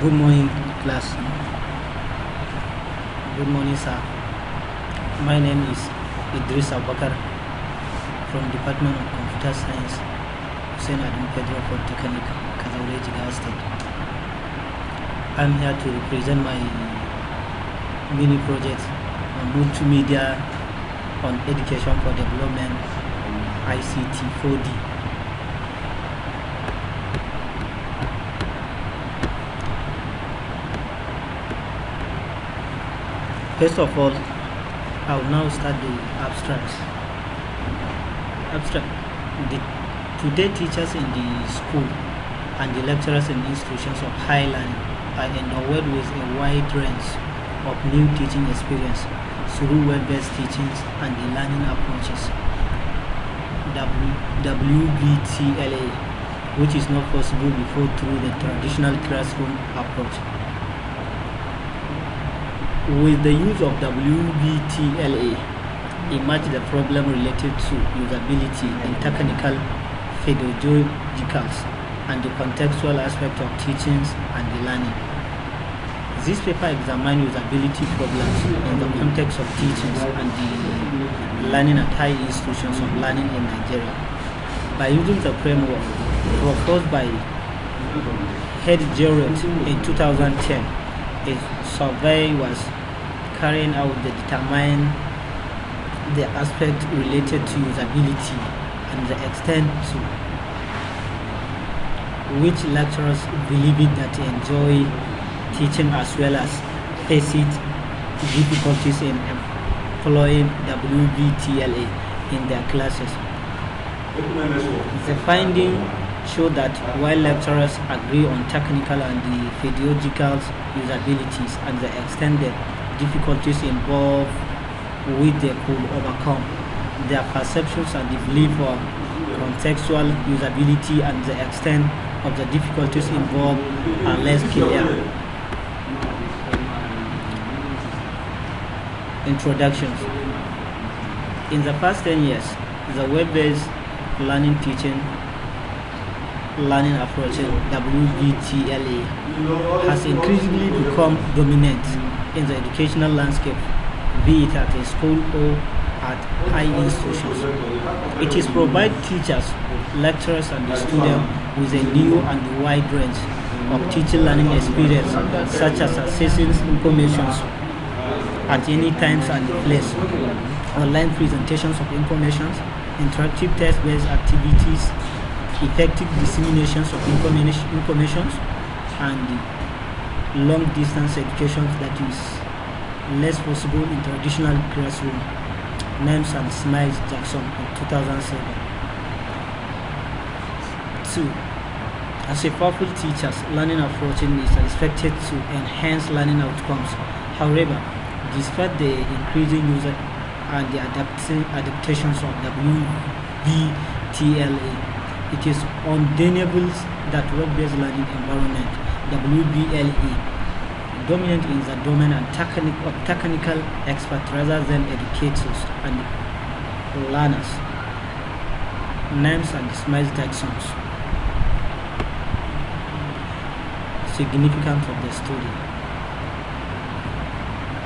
Good morning, class. Good morning, sir. My name is Idris Abakar from Department of Computer Science, Hussein Adam Pedro for Technical, Kazaure, Jigawa State. I'm here to represent my mini project on multimedia on education for development, ICT4D. First of all, I will now start the abstracts. Today, teachers in the school and the lecturers in institutions of higher learning are endowed with a wide range of new teaching experience through web-based teachings and the learning approaches. WBTLA, which is not possible before through the traditional classroom approach. With the use of WBTLA, emerge the problem related to usability in technical, pedagogicals, and the contextual aspect of teachings and the learning. This paper examines usability problems in the context of teachings and the learning at high institutions of learning in Nigeria. By using the framework proposed by Hadjerrout in 2010, a survey was carried out to determine the aspect related to usability and the extent to which lecturers believe that they enjoy teaching as well as face difficulties in employing WBTLA in their classes. The findings show that while lecturers agree on technical and the pedagogical usabilities and the extended difficulties involved which they could overcome, their perceptions and the belief of contextual usability and the extent of the difficulties involved are less clear. Introductions. In the past 10 years, the web-based learning teaching learning approach WBTLA has increasingly become dominant in the educational landscape, be it at a school or at high institutions. It is provide teachers, lecturers, and the students with a new and wide range of teaching learning experience, such as accessing information at any times and place, online presentations of information, interactive test-based activities, effective disseminations of information, and long-distance education that is less possible in traditional classroom. Names and Smiles Jackson in 2007. 2. As a powerful teacher, learning approach is expected to enhance learning outcomes. However, despite the increasing user and the adaptations of WBTLA, it is undeniable that web-based learning environment WBLE dominant in the domain and technical experts rather than educators and learners. Names and Smiles Jackson's significance of the study.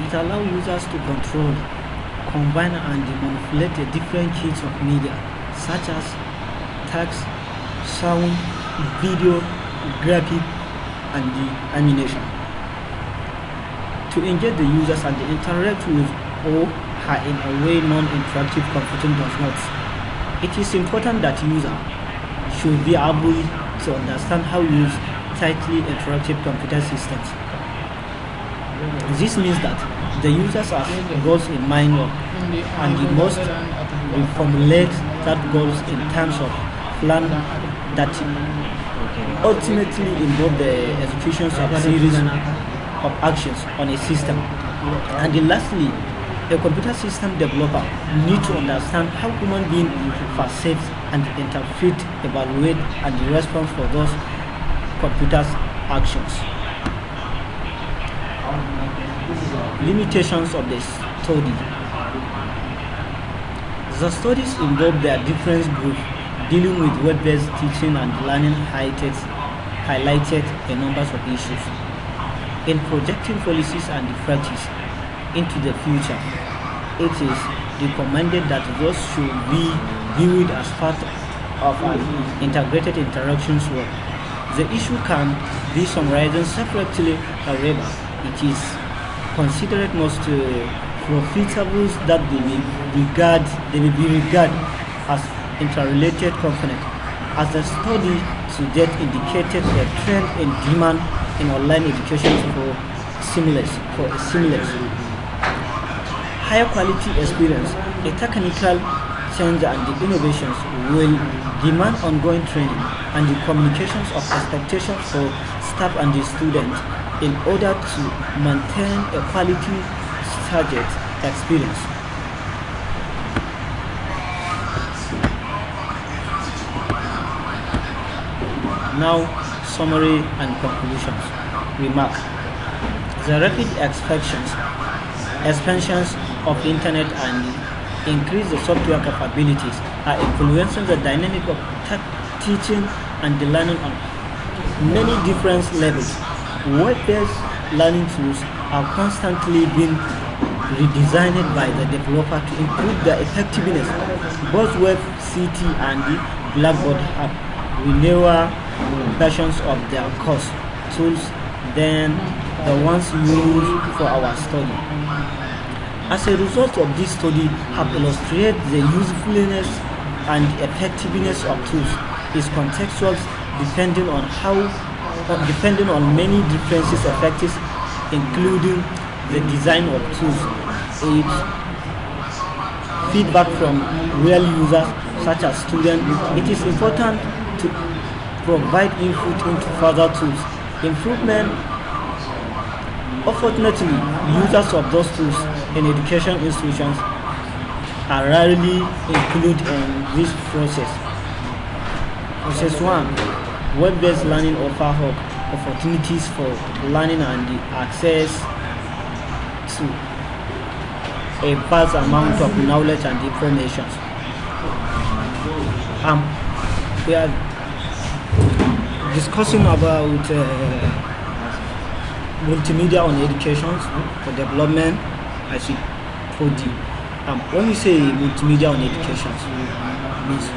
It allows users to control, combine, and manipulate the different kinds of media such as text, sound, video, graphic, and the animation to engage the users and interact with or her in a way non-interactive computing does not. It is important that user should be able to understand how to use tightly interactive computer systems. This means that the users have goals in mind and the most reformulate that goals in terms of plan that ultimately involve the execution of a series of actions on a system. And then lastly, a computer system developer needs to understand how human beings perceive and interpret, evaluate, and respond for those computers' actions. Limitations of the study. The studies involve their different groups dealing with web-based teaching and learning highlighted a number of issues. In projecting policies and practice into the future, it is recommended that those should be viewed as part of an integrated interactions work. The issue can be summarized separately, however, it is considered most profitable that they may be regarded as interrelated components, as the study to date indicated a trend in demand in online education for a seamless, higher quality experience. A technical change and the innovations will demand ongoing training and the communications of expectations for staff and the students in order to maintain a quality subject experience. Now, summary and conclusions. Remark: the rapid expansions of internet and increase the software capabilities are influencing the dynamic of teaching and the learning on many different levels. Web-based learning tools are constantly being redesigned by the developer to improve their effectiveness. Both WebCT and the Blackboard have newer versions of their course tools than the ones used for our study. As a result of this study have illustrated the usefulness and effectiveness of tools is contextual, depending on many differences effects, including the design of tools, age, feedback from real users such as students. It is important to provide input into further tools improvement. Unfortunately, users of those tools in education institutions are rarely included in this process. Process 1. Web-based learning offers opportunities for learning and access to a vast amount of knowledge and information. We are discussing about multimedia on education for development, ICT4D. When we say multimedia on education, means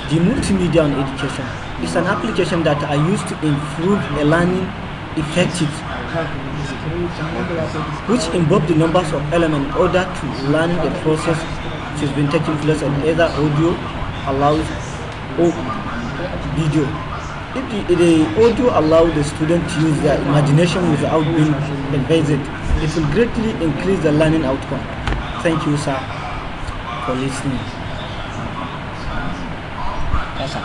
the multimedia on education is an application that are used to improve a learning effective, which involve the numbers of elements in order to learn the process which has been taking place on either audio allows or video. If the audio allows the student to use their imagination without being invaded, it will greatly increase the learning outcome. Thank you, sir, for listening. Yes, sir.